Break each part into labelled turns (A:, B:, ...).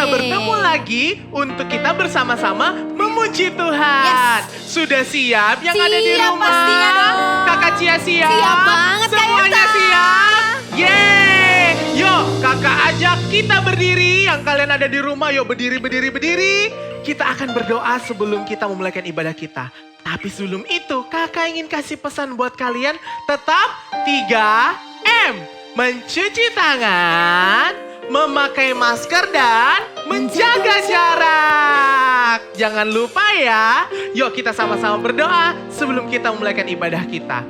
A: bertemu lagi untuk kita bersama-sama memuji Tuhan. Sudah siap yang ada di
B: Siap
A: rumah?
B: pastinya dong.
A: Kakak Cia siap?
B: Siap banget, Kak
A: Semuanya
B: Yuta.
A: siap? Yeay! Yuk kakak ajak kita berdiri. Yang kalian ada di rumah, yuk berdiri. Kita akan berdoa sebelum kita memulaikan ibadah kita. Tapi sebelum itu kakak ingin kasih pesan buat kalian. Tetap 3M. Mencuci tangan, memakai masker dan menjaga jarak. Jangan lupa ya. Yuk kita sama-sama berdoa sebelum kita memulaikan ibadah kita.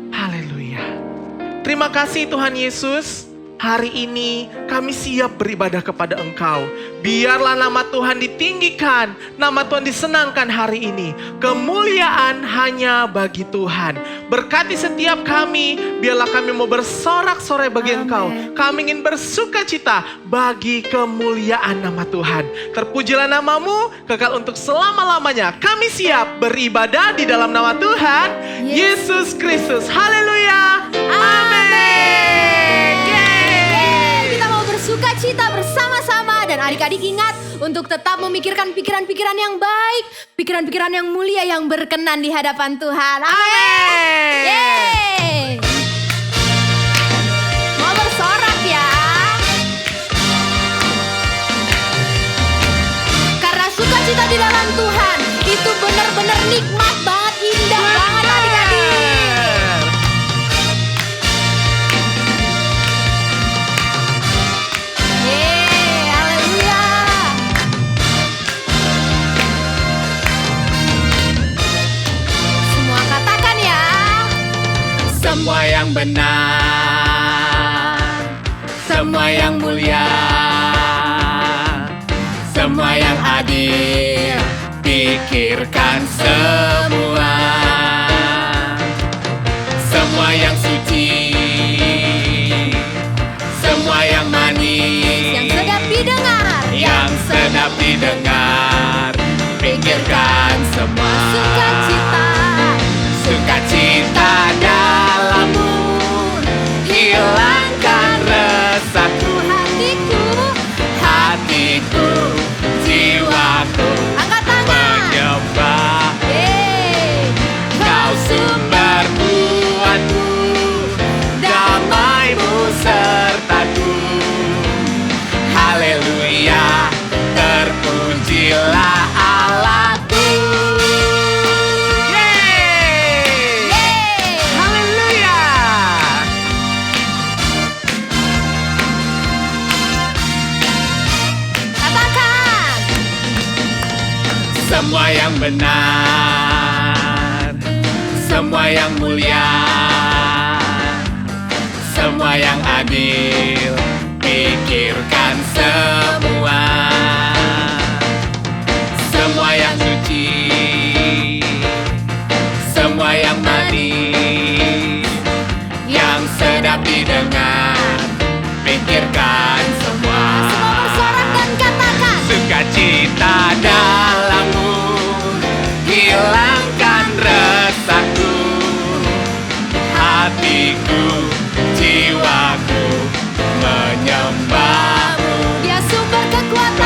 A: Haleluya. Terima kasih Tuhan Yesus. Hari ini kami siap beribadah kepada Engkau. Biarlah nama Tuhan ditinggikan, nama Tuhan disenangkan hari ini. Kemuliaan hanya bagi Tuhan. Berkati setiap kami, biarlah kami mau bersorak-sorai bagi Engkau. Kami ingin bersuka cita bagi kemuliaan nama Tuhan. Terpujilah namamu, kekal untuk selama-lamanya. Kami siap beribadah di dalam nama Tuhan, Yesus Kristus. Haleluya. Amin.
B: Sukacita bersama-sama dan adik-adik ingat untuk tetap memikirkan pikiran-pikiran yang baik, pikiran-pikiran yang mulia yang berkenan di hadapan Tuhan. Amin. Yeay. Mau bersorak ya. Karena sukacita di dalam Tuhan itu benar-benar nikmat banget, indah banget adik-adik.
C: Semua yang benar, semua yang mulia, semua yang adil, pikirkan semua. Semua yang suci, semua yang manis,
B: yang sedap didengar,
C: pikirkan semua. Sukacita dalammu, hilangkan resahku, hatiku, jiwaku, menyembah. Kau sumber kuatku, damaimu sertaku. Haleluya, terpujilah Allahku. Semua yang benar, semua yang mulia, semua yang adil, pikirkan semua. Semua yang suci, semua yang manis, yang sedap didengar, pikirkan semua.
B: Semua bersorak dan katakan,
C: sukacita dalammu, hilangkan resahku, hatiku, jiwaku, menyembahmu.
B: Dia sumber kekuatan.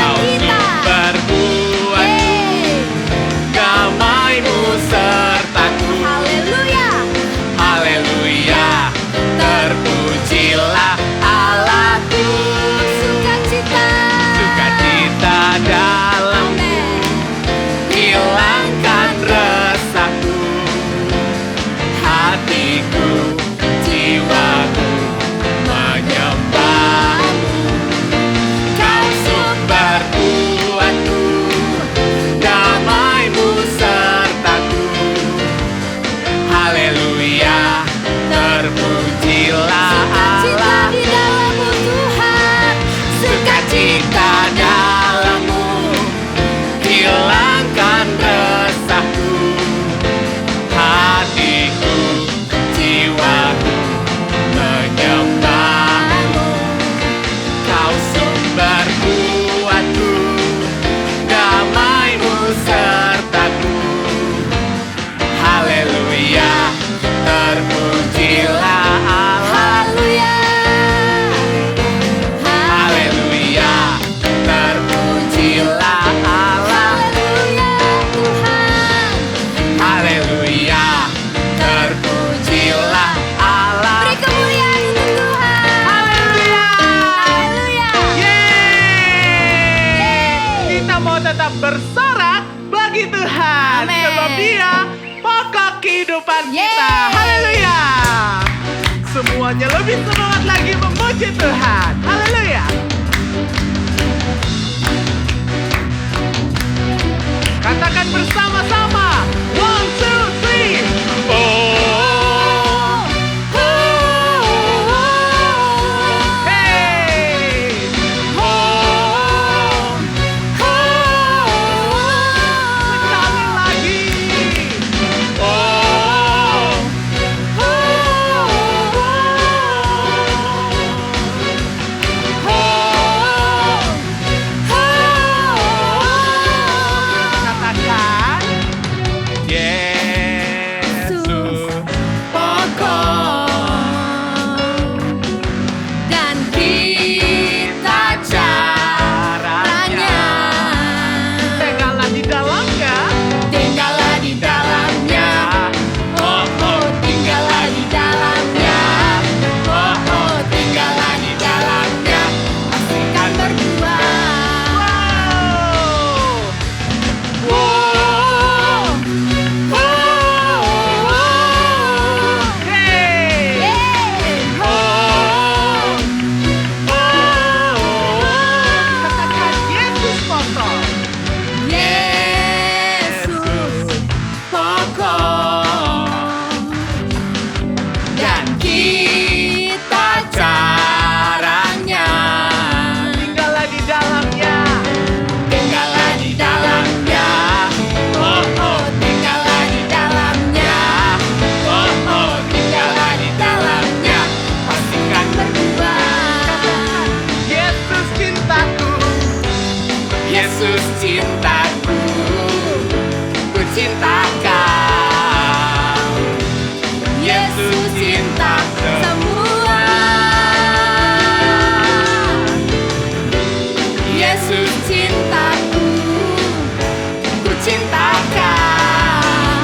A: mau tetap bersorak bagi Tuhan.
B: Amin.
A: Sebab Dia pokok kehidupan kita.
B: Yeay.
A: Haleluya. Semuanya lebih semangat lagi memuji Tuhan. Haleluya. Katakan bersama-sama. 1, 2, 3. Hey. Sekali lagi. Katakan.
C: Yesus
B: Dan kita caranya
A: Tinggallah di dalamnya.
B: tinggallah di dalamnya. Oh, oh, tinggallah di dalamnya. Oh, oh, tinggallah di dalamnya. Pastikan berdua.
A: Hey.
B: Yeay.
A: Katakan Yesus kotor.
B: Yesus pokok dan kita caranya
A: Tinggallah di dalamnya.
B: tinggallah di dalamnya. Oh, oh, tinggallah di dalamnya. Oh, oh, tinggallah di dalamnya. Pastikan berdua.
A: Yesus cintaku.
C: Yesus cintaku, ku cinta kau.
B: Yesus cinta semua. Yesus cintaku, ku cinta kau.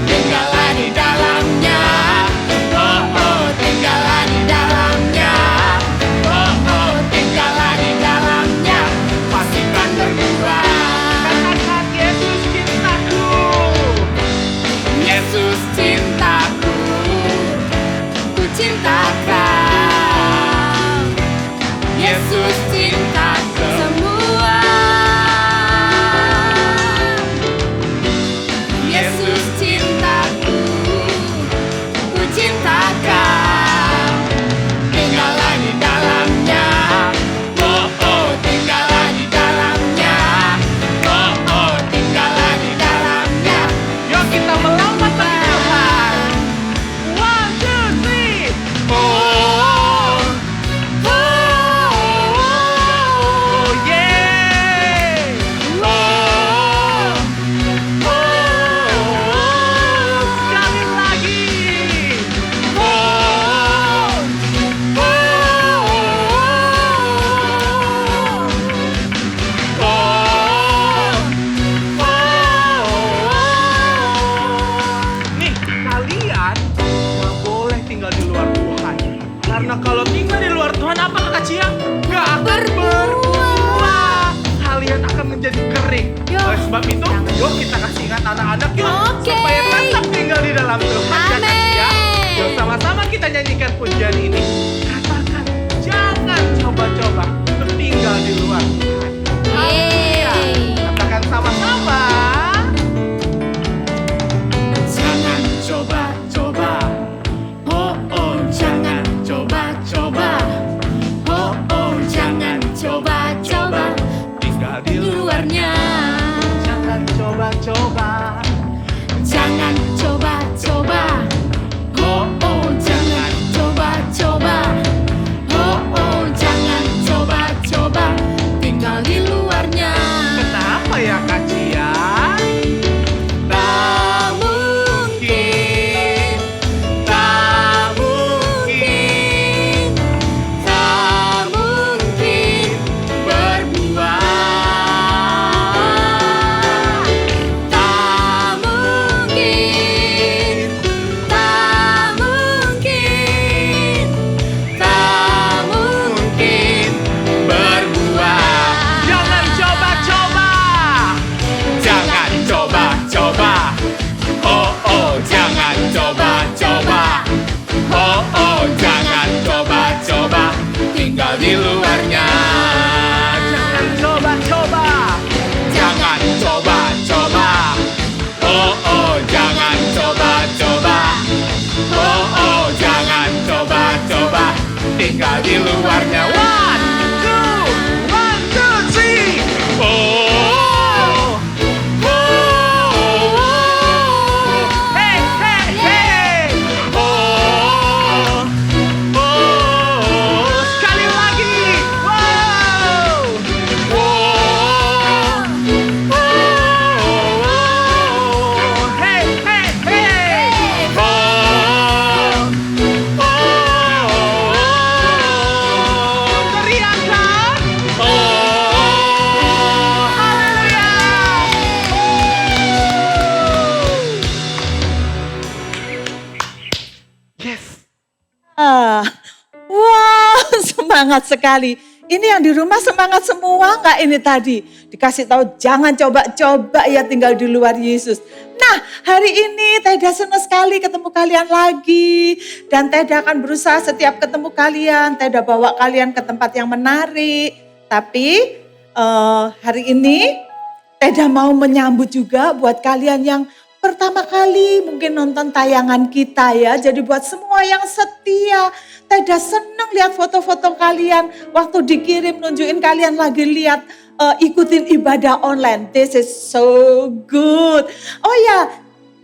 B: Tinggallah di dalamnya. Oh, oh, tinggallah di dalamnya. Oh, oh, tinggallah di dalamnya. Pastikan berdua.
A: Katakan Yesus cintaku.
C: oh, jangan coba-coba tinggal di luarnya.
A: Jangan coba-coba.
C: Jangan coba-coba. Oh, oh, jangan coba-coba. Oh, oh, jangan coba-coba tinggal di luarnya.
A: One, two, three.
C: Oh, oh, oh,
A: Hey, hey, hey.
C: oh,
A: Oh, sekali lagi. Wow.
C: oh,
A: Oh, hey, hey, hey. Teriakan. Haleluya. Yes.
D: Wah, semangat sekali. Ini yang di rumah semangat semua nggak ini tadi? Dikasih tahu jangan coba-coba ya tinggal di luar Yesus. Nah, hari ini Teda senang sekali ketemu kalian lagi. Dan Teda akan berusaha setiap ketemu kalian, Teda bawa kalian ke tempat yang menarik. Tapi hari ini Teda mau menyambut juga buat kalian yang pertama kali mungkin nonton tayangan kita ya. Jadi buat semua yang setia, Teda seneng lihat foto-foto kalian. Waktu dikirim nunjukin kalian lagi lihat ikutin ibadah online. This is so good. Oh ya,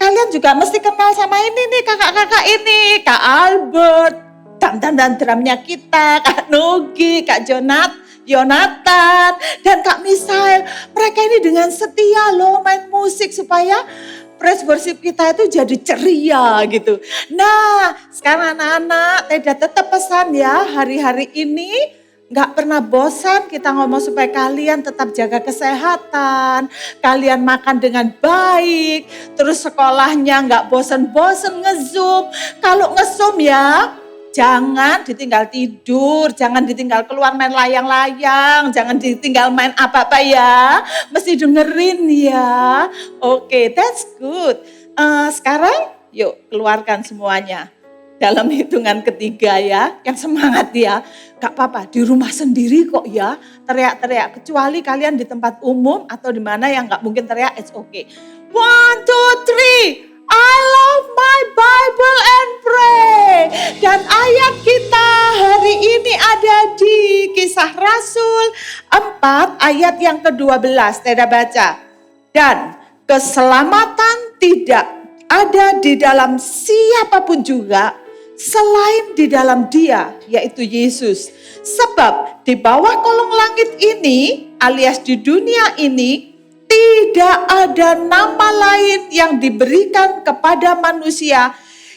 D: kalian juga mesti kenal sama ini nih kakak-kakak ini. Kak Albert, dan drumnya kita, Kak Nugi, Kak Yonatan, dan Kak Misael. Mereka ini dengan setia loh main musik supaya praise worship kita itu jadi ceria gitu. Nah, sekarang anak-anak Teda tetap pesan ya, hari-hari ini gak pernah bosan kita ngomong supaya kalian tetap jaga kesehatan, kalian makan dengan baik, terus sekolahnya gak bosan-bosan nge-zoom. Kalau nge-zoom ya, jangan ditinggal tidur, jangan ditinggal keluar main layang-layang, jangan ditinggal main apa-apa ya. Mesti dengerin ya. Oke, that's good. Sekarang yuk keluarkan semuanya. Dalam hitungan ketiga ya, yang semangat ya. Gak apa-apa, di rumah sendiri kok ya. Teriak-teriak, kecuali kalian di tempat umum atau di mana yang gak mungkin teriak, it's okay. 1, 2, 3. I love my Bible and pray. Dan ayat kita hari ini ada di Kisah Rasul 4 ayat yang ke-12. Teda baca. Dan keselamatan tidak ada di dalam siapapun juga selain di dalam Dia, yaitu Yesus. Sebab di bawah kolong langit ini alias di dunia ini tidak ada nama lain yang diberikan kepada manusia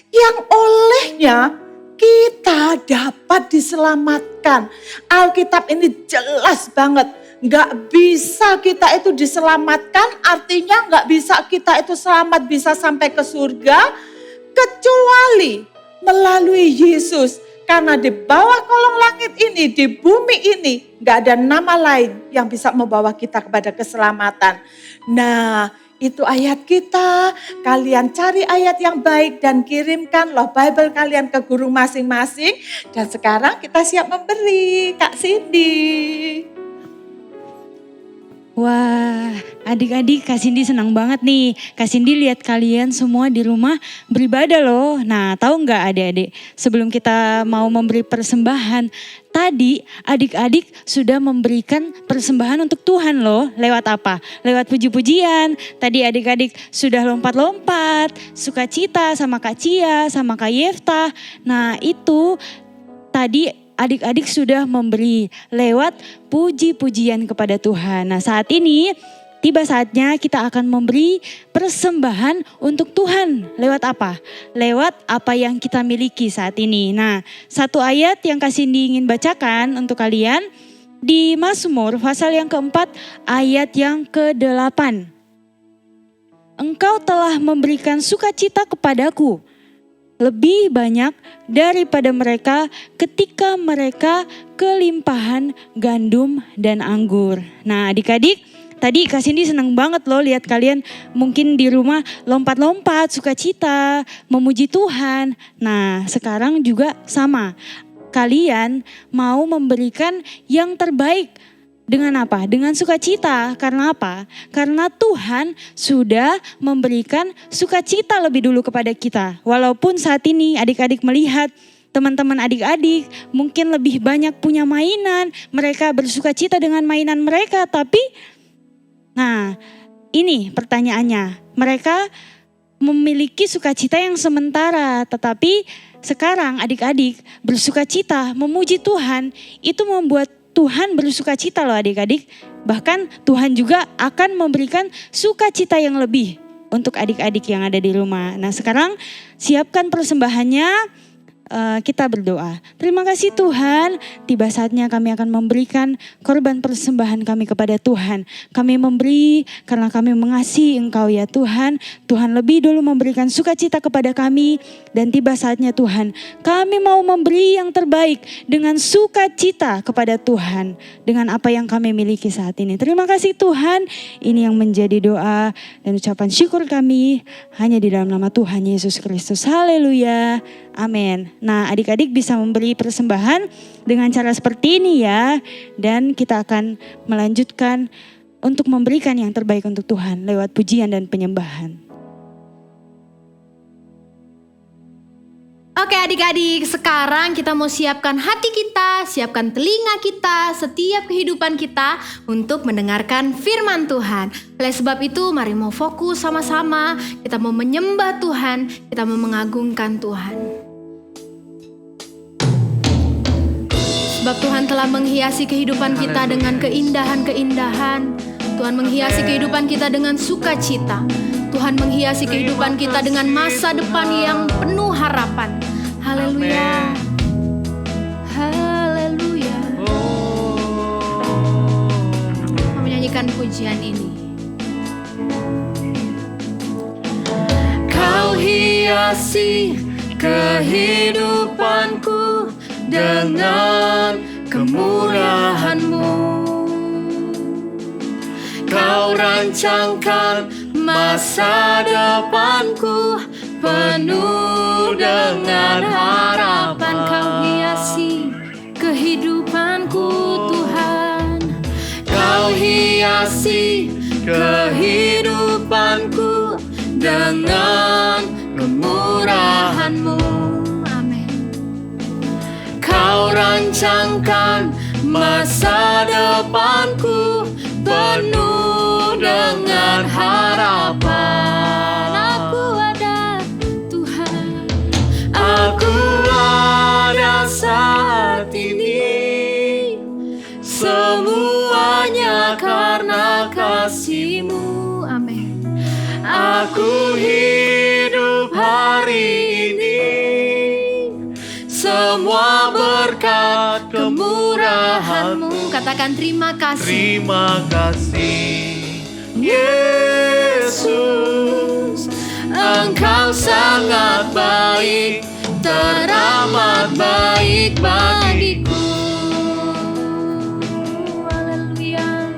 D: yang olehnya kita dapat diselamatkan. Alkitab ini jelas banget. Gak bisa kita itu diselamatkan, artinya gak bisa kita itu selamat bisa sampai ke surga, kecuali melalui Yesus. Karena di bawah kolong langit ini, di bumi ini, gak ada nama lain yang bisa membawa kita kepada keselamatan. Nah, itu ayat kita. Kalian cari ayat yang baik dan kirimkan loh Bible kalian ke guru masing-masing. Dan sekarang kita siap memberi, Kak Cindy.
E: Wah, adik-adik Kak Cindy senang banget nih. Kak Cindy lihat kalian semua di rumah beribadah loh. Nah, tahu nggak adik-adik, sebelum kita mau memberi persembahan, tadi adik-adik sudah memberikan persembahan untuk Tuhan loh. Lewat apa? Lewat puji-pujian. Tadi adik-adik sudah lompat-lompat, sukacita sama Kak Cia, sama Kak Yefta. Nah, itu tadi adik-adik sudah memberi lewat puji-pujian kepada Tuhan. Nah, saat ini tiba saatnya kita akan memberi persembahan untuk Tuhan. Lewat apa? Lewat apa yang kita miliki saat ini. Nah, satu ayat yang Kak Cindy ingin bacakan untuk kalian di Mazmur pasal yang keempat ayat yang ke-8. Engkau telah memberikan sukacita kepadaku lebih banyak daripada mereka ketika mereka kelimpahan gandum dan anggur. Nah, adik-adik, tadi Kak Cindy senang banget loh lihat kalian mungkin di rumah lompat-lompat, sukacita, memuji Tuhan. Nah sekarang juga sama. Kalian mau memberikan yang terbaik. Dengan apa? Dengan sukacita. Karena apa? Karena Tuhan sudah memberikan sukacita lebih dulu kepada kita. Walaupun saat ini adik-adik melihat teman-teman adik-adik mungkin lebih banyak punya mainan. Mereka bersukacita dengan mainan mereka. Tapi nah ini pertanyaannya. Mereka memiliki sukacita yang sementara. Tetapi sekarang adik-adik bersukacita memuji Tuhan itu membuat Tuhan bersukacita loh adik-adik. Bahkan Tuhan juga akan memberikan sukacita yang lebih untuk adik-adik yang ada di rumah. Nah sekarang siapkan persembahannya. Kita berdoa. Terima kasih Tuhan, tiba saatnya kami akan memberikan korban persembahan kami kepada Tuhan. Kami memberi karena kami mengasihi Engkau ya Tuhan. Tuhan lebih dulu memberikan sukacita kepada kami. Dan tiba saatnya Tuhan, kami mau memberi yang terbaik dengan sukacita kepada Tuhan. Dengan apa yang kami miliki saat ini. Terima kasih Tuhan, ini yang menjadi doa dan ucapan syukur kami hanya di dalam nama Tuhan Yesus Kristus. Haleluya. Amin. Nah adik-adik bisa memberi persembahan dengan cara seperti ini ya. Dan kita akan melanjutkan untuk memberikan yang terbaik untuk Tuhan lewat pujian dan penyembahan.
B: Oke adik-adik, sekarang kita mau siapkan hati kita, siapkan telinga kita, setiap kehidupan kita untuk mendengarkan firman Tuhan. Oleh sebab itu mari mau fokus sama-sama, kita mau menyembah Tuhan, kita mau mengagungkan Tuhan. Sebab Tuhan telah menghiasi kehidupan kita dengan keindahan-keindahan. Tuhan menghiasi kehidupan kita dengan sukacita. Tuhan menghiasi kehidupan kita dengan masa depan yang penuh harapan. Haleluya. Haleluya. Kami menyanyikan pujian ini. Kau hiasi kehidupanku dengan kemurahan-Mu. Kau rancangkan masa depanku penuh dengan harapan. Kau hiasi kehidupanku Tuhan. Kau hiasi kehidupanku dengan kemurahan-Mu. Amin. Kau rancangkan masa depanku penuh dengan harapan. Aku ada Tuhan. Aku ada saat ini. Semuanya karena kasih-Mu. Amin. Aku hidup hari ini. Semua berkat kemurahan-Mu. Katakan terima kasih.
A: Terima kasih
B: Yesus, Engkau sangat baik, teramat baik bagiku. Haleluya.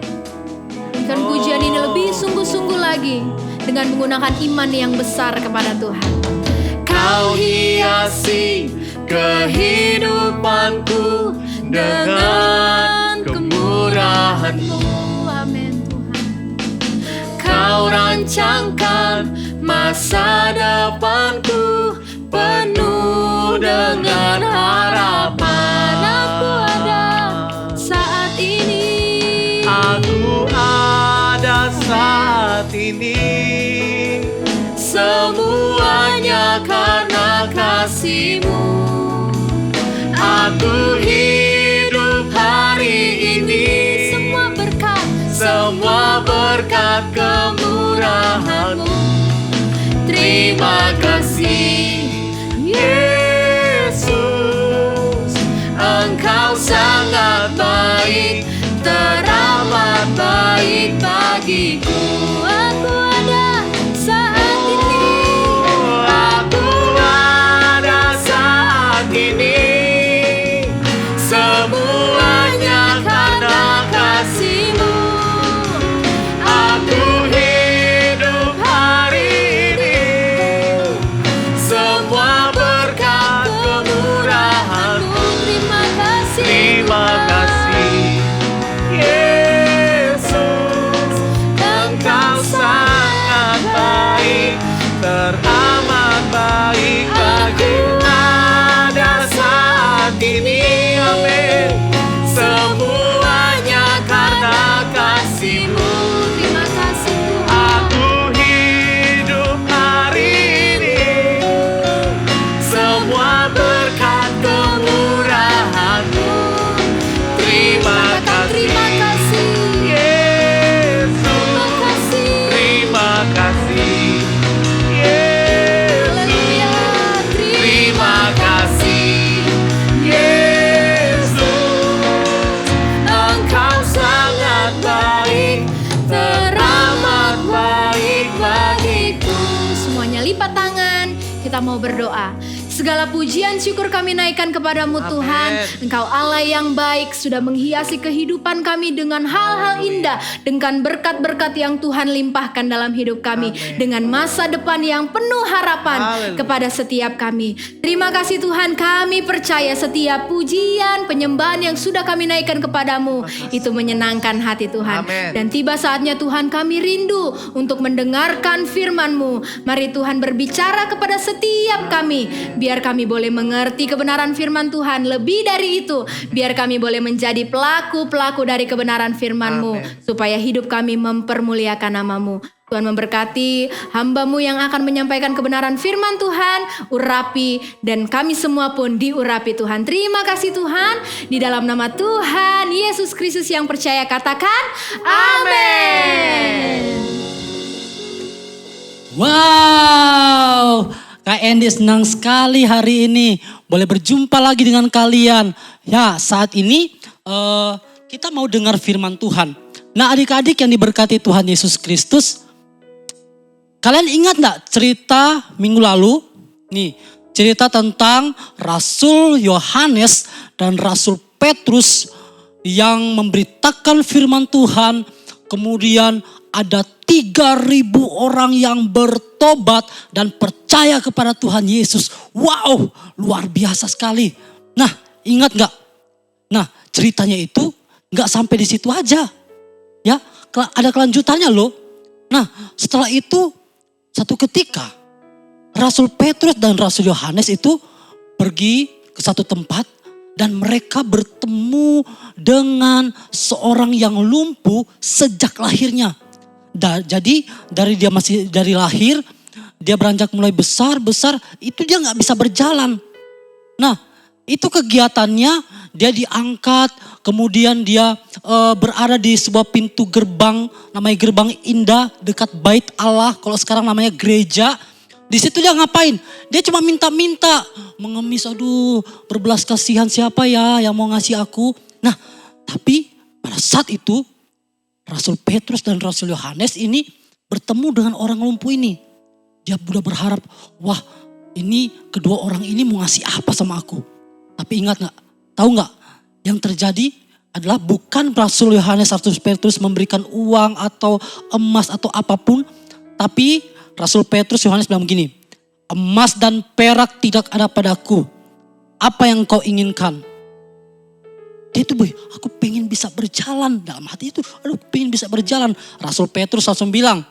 B: Berikan pujian ini lebih sungguh-sungguh lagi dengan menggunakan iman yang besar kepada Tuhan. Kau hiasi kehidupanku dengan kemurahan-Mu. Amin Tuhan. Kau rancangkan masa depanku penuh dengan harapan. Aku ada saat ini.
A: Aku ada saat ini.
B: Semuanya karena kasih-Mu. Aku hidup hari ini. Semua berkat kemurahan-Mu. Terima kasih Yesus, Engkau sangat baik, teramat baik bagiku. Aku ada saat ini. Aku ada saat ini. Semuanya karena kasih-Mu. kita mau berdoa. Segala pujian syukur kami naikkan kepadamu Tuhan. Engkau Allah yang baik, sudah menghiasi kehidupan kami dengan hal-hal indah, dengan berkat-berkat yang Tuhan limpahkan dalam hidup kami, dengan masa depan yang penuh harapan kepada setiap kami. Terima kasih Tuhan, kami percaya setiap pujian, penyembahan yang sudah kami naikkan kepadamu itu menyenangkan hati Tuhan. Dan tiba saatnya Tuhan, kami rindu untuk mendengarkan firman-Mu. Mari Tuhan berbicara kepada setiap kami, biar kami boleh mengerti kebenaran firman Tuhan. Lebih dari itu, biar kami boleh menjadi pelaku-pelaku dari kebenaran firman-Mu, supaya hidup kami mempermuliakan nama-Mu. Tuhan memberkati hamba-Mu yang akan menyampaikan kebenaran firman Tuhan, urapi, dan kami semua pun diurapi Tuhan. Terima kasih Tuhan, di dalam nama Tuhan Yesus Kristus yang percaya katakan, amin.
F: Wow, Kak Andy senang sekali hari ini boleh berjumpa lagi dengan kalian. Ya, saat ini kita mau dengar firman Tuhan. Nah, adik-adik yang diberkati Tuhan Yesus Kristus, kalian ingat gak cerita minggu lalu? Nih, cerita tentang Rasul Yohanes dan Rasul Petrus yang memberitakan firman Tuhan. Kemudian ada 3.000 orang yang bertobat dan percaya kepada Tuhan Yesus. Wow, luar biasa sekali. Nah, ingat gak? Nah, ceritanya itu gak sampai di situ aja. Ya, ada kelanjutannya loh. Nah, setelah itu satu ketika Rasul Petrus dan Rasul Yohanes itu pergi ke satu tempat dan mereka bertemu dengan seorang yang lumpuh sejak lahirnya. Jadi dari lahir dia beranjak mulai besar itu dia nggak bisa berjalan. Nah, itu kegiatannya dia diangkat, kemudian dia berada di sebuah pintu gerbang, namanya gerbang indah dekat bait Allah, kalau sekarang namanya gereja. Di situ dia ngapain? Dia cuma minta-minta, mengemis, aduh berbelas kasihan siapa ya yang mau ngasih aku. Nah, tapi pada saat itu Rasul Petrus dan Rasul Yohanes ini bertemu dengan orang lumpuh ini. Dia udah berharap, wah ini kedua orang ini mau ngasih apa sama aku. Tapi ingat gak? Tahu gak? Yang terjadi adalah bukan Rasul Yohanes atau Petrus memberikan uang atau emas atau apapun. Tapi Rasul Petrus Yohanes bilang begini, emas dan perak tidak ada padaku. Apa yang kau inginkan? Dia itu, aku pengen bisa berjalan. Dalam hati itu, aduh pengen bisa berjalan. Rasul Petrus langsung bilang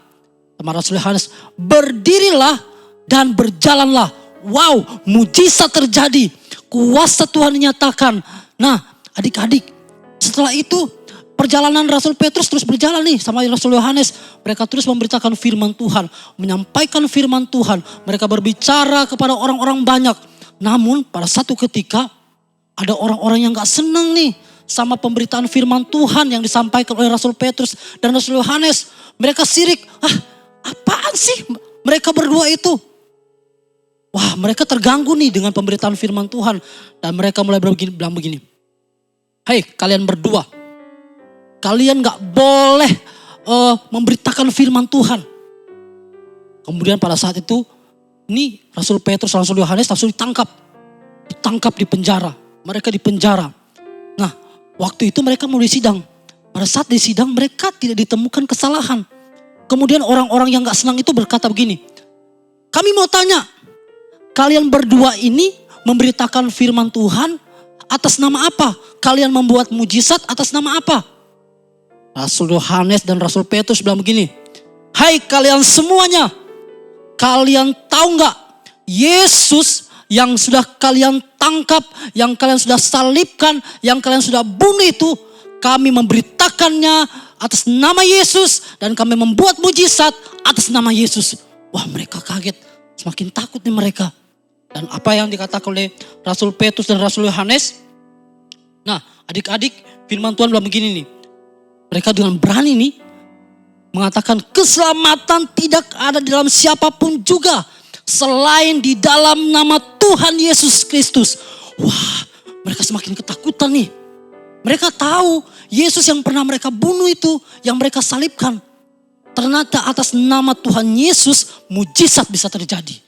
F: sama Rasul Yohanes, berdirilah dan berjalanlah. Wow, mujizat terjadi. Kuasa Tuhan dinyatakan. Nah, adik-adik, setelah itu perjalanan Rasul Petrus terus berjalan nih sama Rasul Yohanes. Mereka terus memberitakan firman Tuhan, menyampaikan firman Tuhan. Mereka berbicara kepada orang-orang banyak. Namun pada satu ketika ada orang-orang yang gak senang nih sama pemberitaan firman Tuhan yang disampaikan oleh Rasul Petrus dan Rasul Yohanes. Mereka sirik, apaan sih mereka berdua itu? Wah, mereka terganggu nih dengan pemberitaan firman Tuhan. Dan mereka mulai bilang begini, hei kalian berdua, kalian gak boleh memberitakan firman Tuhan. Kemudian pada saat itu, ini Rasul Petrus, Rasul Yohanes langsung ditangkap di penjara. Mereka di penjara. Nah, waktu itu mereka mau disidang. Pada saat disidang mereka tidak ditemukan kesalahan. Kemudian orang-orang yang gak senang itu berkata begini, kami mau tanya, kalian berdua ini memberitakan firman Tuhan atas nama apa? Kalian membuat mujizat atas nama apa? Rasul Yohanes dan Rasul Petrus bilang begini, hai kalian semuanya, kalian tahu gak Yesus yang sudah kalian tangkap, yang kalian sudah salibkan, yang kalian sudah bunuh itu, kami memberitakannya atas nama Yesus dan kami membuat mujizat atas nama Yesus. Wah, mereka kaget, semakin takut nih mereka. Dan apa yang dikatakan oleh Rasul Petrus dan Rasul Yohanes? Nah, adik-adik, firman Tuhan bilang begini nih. Mereka dengan berani nih mengatakan keselamatan tidak ada di dalam siapapun juga selain di dalam nama Tuhan Yesus Kristus. Wah, mereka semakin ketakutan nih. Mereka tahu Yesus yang pernah mereka bunuh itu, yang mereka salibkan. Ternyata atas nama Tuhan Yesus mujizat bisa terjadi.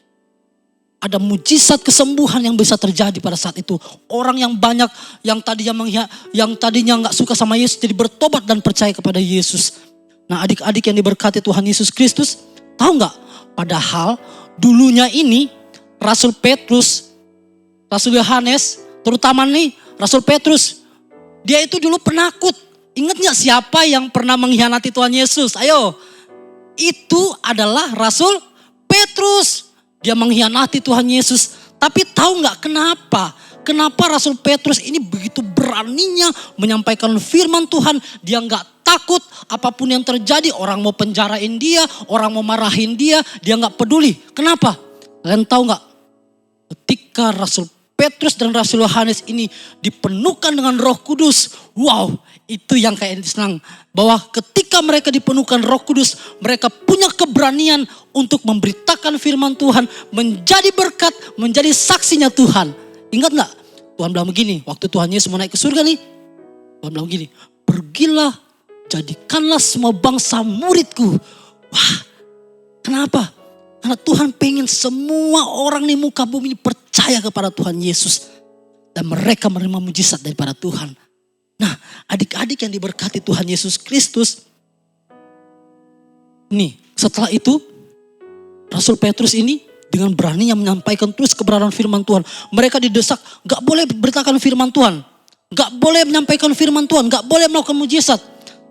F: ada mujizat kesembuhan yang bisa terjadi pada saat itu. Orang yang banyak yang tadinya nggak suka sama Yesus jadi bertobat dan percaya kepada Yesus. Nah, adik-adik yang diberkati Tuhan Yesus Kristus, tahu nggak? Padahal dulunya ini Rasul Petrus, Rasul Yohanes, terutama nih Rasul Petrus, dia itu dulu penakut. Ingat nggak siapa yang pernah mengkhianati Tuhan Yesus? Ayo, itu adalah Rasul Petrus. Dia mengkhianati Tuhan Yesus. Tapi tahu nggak kenapa? Kenapa Rasul Petrus ini begitu beraninya menyampaikan firman Tuhan? Dia nggak takut apapun yang terjadi. Orang mau penjarain dia, orang mau marahin dia nggak peduli. Kenapa? Kalian tahu nggak? Ketika Rasul Petrus dan Rasul Yohanes ini dipenuhkan dengan Roh Kudus. Wow, itu yang kayak senang. Bahwa ketika mereka dipenuhkan Roh Kudus, mereka punya keberanian untuk memberitakan firman Tuhan, menjadi berkat, menjadi saksinya Tuhan. Ingat gak? Tuhan bilang begini, waktu Tuhan Yesus mau naik ke surga nih. Tuhan bilang begini, pergilah, jadikanlah semua bangsa muridku. Wah, kenapa? Karena Tuhan pengen semua orang di muka bumi ini percaya kepada Tuhan Yesus. Dan mereka menerima mujizat daripada Tuhan. Nah, adik-adik yang diberkati Tuhan Yesus Kristus. Nih, setelah itu Rasul Petrus ini dengan beraninya menyampaikan terus kebenaran firman Tuhan. Mereka didesak, gak boleh beritakan firman Tuhan. Gak boleh menyampaikan firman Tuhan, gak boleh melakukan mujizat.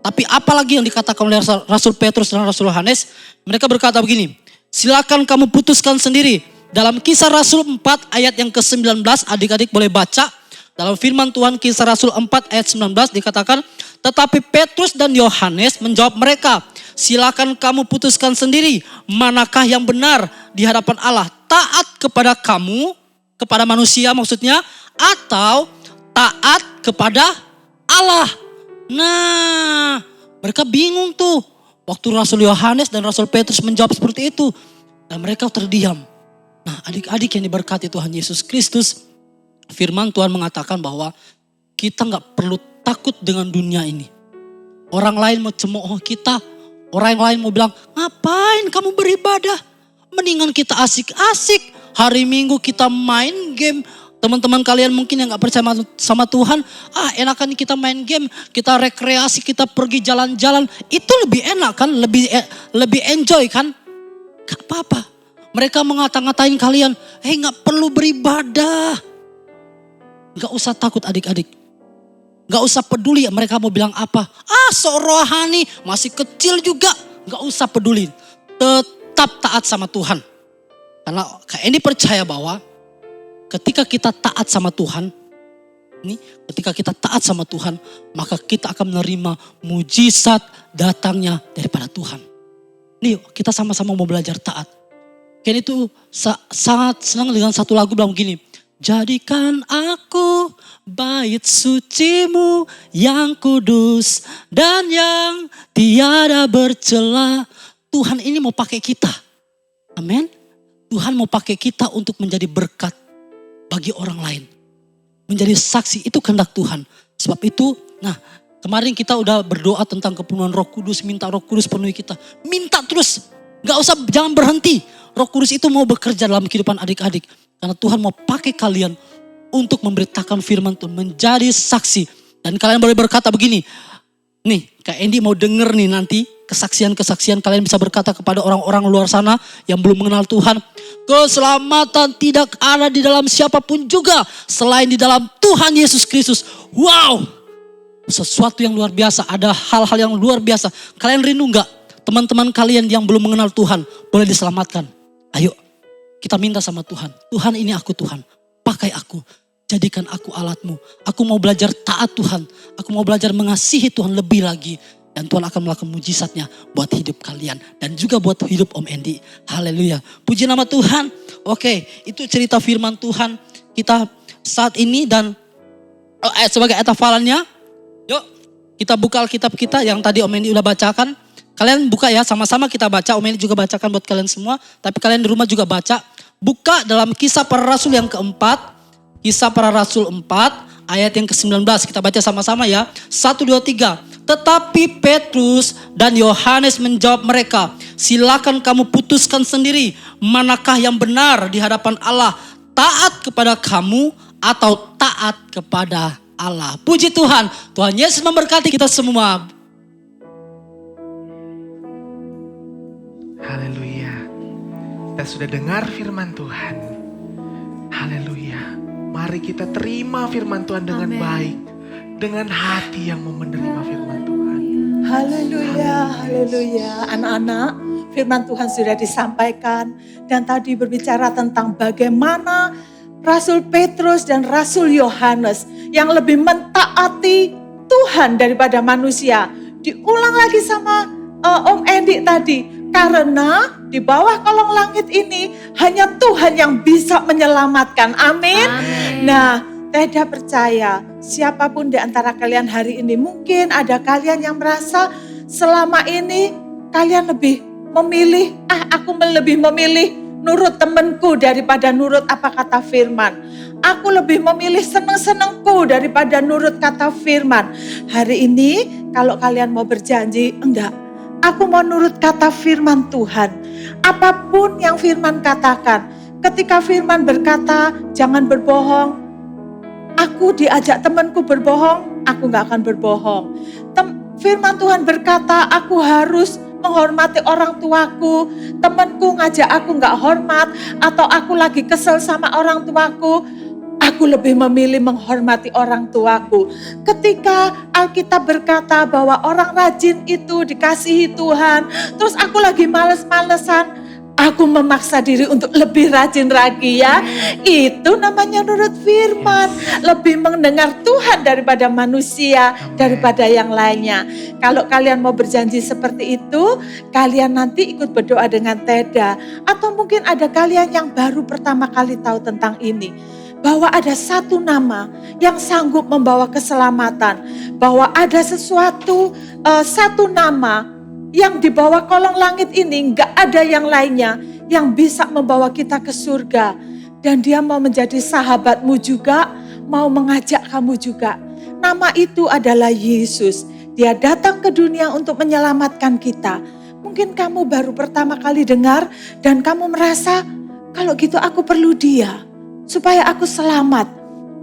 F: Tapi apalagi yang dikatakan oleh Rasul Petrus dan Rasul Yohanes, mereka berkata begini, silakan kamu putuskan sendiri. Dalam Kisah Rasul 4 ayat yang ke-19, adik-adik boleh baca. Dalam firman Tuhan Kisah Rasul 4 ayat 19 dikatakan, tetapi Petrus dan Yohanes menjawab mereka, silakan kamu putuskan sendiri manakah yang benar di hadapan Allah. Taat kepada kamu, kepada manusia maksudnya, atau taat kepada Allah. Nah, mereka bingung tuh. Waktu Rasul Yohanes dan Rasul Petrus menjawab seperti itu. Dan mereka terdiam. Nah, adik-adik yang diberkati Tuhan Yesus Kristus, firman Tuhan mengatakan bahwa kita gak perlu takut dengan dunia ini. Orang lain mau cemooh kita, orang lain mau bilang, ngapain kamu beribadah? Mendingan kita asik-asik, hari Minggu kita main game. Teman-teman kalian mungkin yang gak percaya sama Tuhan, enakan kita main game, kita rekreasi, kita pergi jalan-jalan. Itu lebih enak kan, lebih enjoy kan? Gak apa-apa. Mereka mengata-ngatain kalian, gak perlu beribadah. Gak usah takut adik-adik. Gak usah peduli mereka mau bilang apa. Sok rohani, masih kecil juga. Gak usah peduli. Tetap taat sama Tuhan. Karena Kak Endi percaya bahwa ketika kita taat sama Tuhan, ketika kita taat sama Tuhan, maka kita akan menerima mujizat datangnya daripada Tuhan. Nih, kita sama-sama mau belajar taat. Ken itu sangat senang dengan satu lagu bilang begini, jadikan aku bait sucimu yang kudus dan yang tiada bercela. Tuhan ini mau pakai kita. Amin. Tuhan mau pakai kita untuk menjadi berkat bagi orang lain. Menjadi saksi, itu kehendak Tuhan. Sebab itu, kemarin kita udah berdoa tentang kepenuhan Roh Kudus, minta Roh Kudus penuhi kita. Minta terus, jangan berhenti. Roh Kudus itu mau bekerja dalam kehidupan adik-adik. Karena Tuhan mau pakai kalian untuk memberitakan firman Tuhan, menjadi saksi. Dan kalian boleh berkata begini, nih Kak Endi mau denger nih nanti kesaksian-kesaksian kalian bisa berkata kepada orang-orang luar sana yang belum mengenal Tuhan. Keselamatan tidak ada di dalam siapapun juga selain di dalam Tuhan Yesus Kristus. Wow, sesuatu yang luar biasa, ada hal-hal yang luar biasa. Kalian rindu gak teman-teman kalian yang belum mengenal Tuhan boleh diselamatkan? Ayo kita minta sama Tuhan. Tuhan, ini aku Tuhan, pakai aku. Jadikan aku alatmu. Aku mau belajar taat Tuhan. Aku mau belajar mengasihi Tuhan lebih lagi. Dan Tuhan akan melakukan mujizatnya buat hidup kalian. Dan juga buat hidup Om Endi. Haleluya. Puji nama Tuhan. Oke, itu cerita firman Tuhan kita saat ini. Dan sebagai ayat hafalannya, yuk kita buka Alkitab kita yang tadi Om Endi udah bacakan. Kalian buka ya, sama-sama kita baca. Om Endi juga bacakan buat kalian semua. Tapi kalian di rumah juga baca. Buka dalam Kisah Para Rasul yang keempat. Kisah Para Rasul 4 ayat yang ke-19. Kita baca sama-sama ya. 1, 2, 3. Tetapi Petrus dan Yohanes menjawab mereka, silakan kamu putuskan sendiri manakah yang benar di hadapan Allah. Taat kepada kamu atau taat kepada Allah. Puji Tuhan. Tuhan Yesus memberkati kita semua.
A: Haleluya. Kita sudah dengar firman Tuhan. Haleluya. Mari kita terima firman Tuhan dengan baik. Dengan hati yang mau menerima firman Tuhan.
D: Haleluya, haleluya. Anak-anak, firman Tuhan sudah disampaikan. Dan tadi berbicara tentang bagaimana Rasul Petrus dan Rasul Yohanes yang lebih mentaati Tuhan daripada manusia. Diulang lagi sama Om Endi tadi. Karena di bawah kolong langit ini hanya Tuhan yang bisa menyelamatkan. Amin. Nah, Teda percaya siapapun di antara kalian hari ini, mungkin ada kalian yang merasa selama ini kalian lebih memilih, aku lebih memilih nurut temanku daripada nurut apa kata firman. Aku lebih memilih seneng-senengku daripada nurut kata firman. Hari ini kalau kalian mau berjanji, enggak. Aku mau nurut kata firman Tuhan. Apapun yang firman katakan. Ketika firman berkata, jangan berbohong. Aku diajak temanku berbohong, aku gak akan berbohong. Firman Tuhan berkata, aku harus menghormati orang tuaku. Temanku ngajak aku gak hormat, atau aku lagi kesel sama orang tuaku. Aku lebih memilih menghormati orang tuaku. Ketika Alkitab berkata bahwa orang rajin itu dikasihi Tuhan, terus aku lagi males-malesan, aku memaksa diri untuk lebih rajin lagi ya. Itu namanya nurut firman. Lebih mendengar Tuhan daripada manusia, daripada yang lainnya. Kalau kalian mau berjanji seperti itu, kalian nanti ikut berdoa dengan Teda. Atau mungkin ada kalian yang baru pertama kali tahu tentang ini. Bahwa ada satu nama yang sanggup membawa keselamatan. Bahwa ada sesuatu, satu nama yang di bawah kolong langit ini gak ada yang lainnya yang bisa membawa kita ke surga. Dan dia mau menjadi sahabatmu juga, mau mengajak kamu juga. Nama itu adalah Yesus. Dia datang ke dunia untuk menyelamatkan kita. Mungkin kamu baru pertama kali dengar dan kamu merasa, kalau gitu aku perlu dia supaya aku selamat.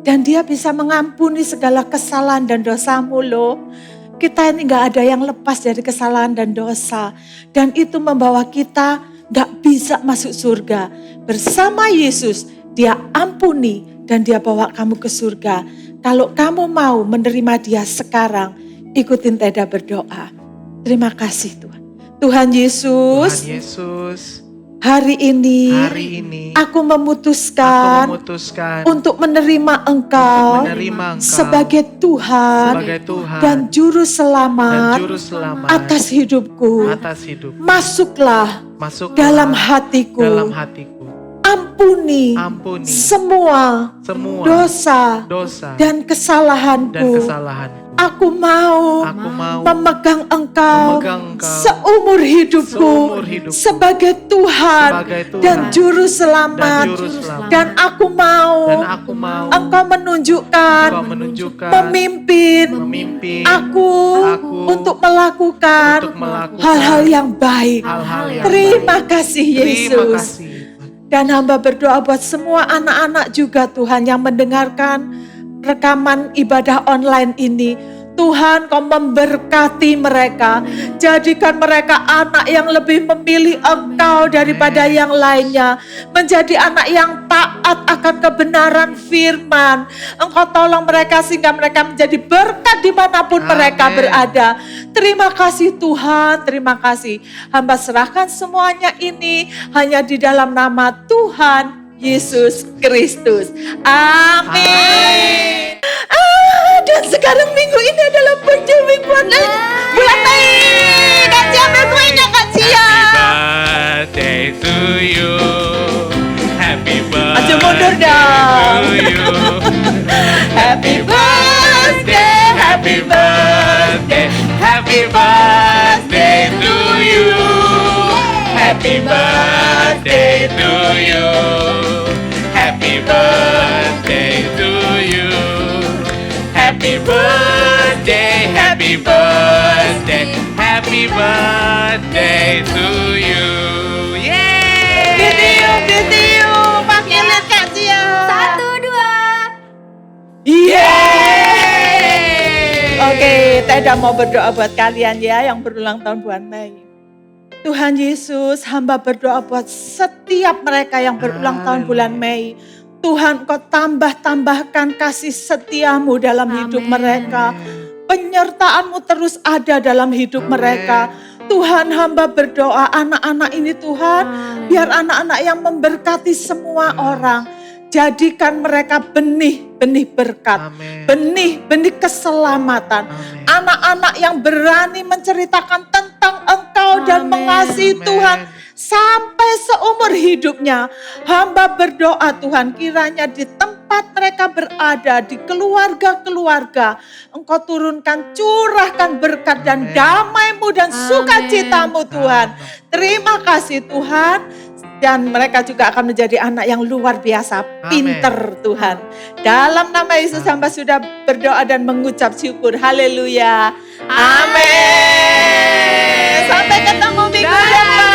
D: Dan dia bisa mengampuni segala kesalahan dan dosamu loh. Kita ini gak ada yang lepas dari kesalahan dan dosa. Dan itu membawa kita gak bisa masuk surga. Bersama Yesus, dia ampuni dan dia bawa kamu ke surga. Kalau kamu mau menerima dia sekarang, ikutin Teda berdoa. Terima kasih Tuhan. Tuhan Yesus, hari ini aku memutuskan untuk menerima Engkau sebagai Tuhan dan Juru Selamat atas hidupku. Masuklah dalam hatiku. Ampuni semua dosa dan kesalahanku. Aku mau memegang Engkau seumur hidupku sebagai Tuhan dan Juru Selamat. Dan aku mau Engkau menunjukkan, memimpin aku untuk melakukan hal-hal yang baik. Terima kasih Yesus. Dan hamba berdoa buat semua anak-anak juga Tuhan yang mendengarkan rekaman ibadah online ini. Tuhan, Kau memberkati mereka. Jadikan mereka anak yang lebih memilih Engkau daripada yang lainnya. Menjadi anak yang taat akan kebenaran firman. Engkau tolong mereka sehingga mereka menjadi berkat dimanapun mereka berada. Terima kasih Tuhan, terima kasih. Hamba serahkan semuanya ini hanya di dalam nama Tuhan Yesus Kristus. Amin. Dan sekarang minggu ini adalah birthday week bulan Mei. Kak Cia ambil kuenya Kak Cia.
C: Happy birthday to you. Happy birthday
D: Aja mundur dong.
C: to you.
D: Happy birthday,
C: Happy birthday. Happy birthday to you. Happy birthday to you. Happy birthday to you. Happy birthday, happy birthday, happy birthday to you.
D: Teda mau berdoa buat kalian ya yang berulang tahun bulan Mei. Tuhan Yesus, hamba berdoa buat setiap mereka yang berulang tahun bulan Mei. Tuhan, Kau tambahkan kasih setiamu dalam hidup mereka. Penyertaan-Mu terus ada dalam hidup mereka. Tuhan, hamba berdoa anak-anak ini Tuhan, biar anak-anak yang memberkati semua orang. Jadikan mereka benih-benih berkat, benih-benih keselamatan. Anak-anak yang berani menceritakan tentang Engkau dan mengasihi Tuhan sampai seumur hidupnya. Hamba berdoa Tuhan, kiranya di tempat mereka berada, di keluarga-keluarga, Engkau turunkan, curahkan berkat dan damai-Mu dan sukacita-Mu Tuhan. Terima kasih Tuhan. Dan mereka juga akan menjadi anak yang luar biasa, pinter Tuhan. Dalam nama Yesus hamba sudah berdoa dan mengucap syukur. Haleluya. Amin. Sampai ketemu minggu depan.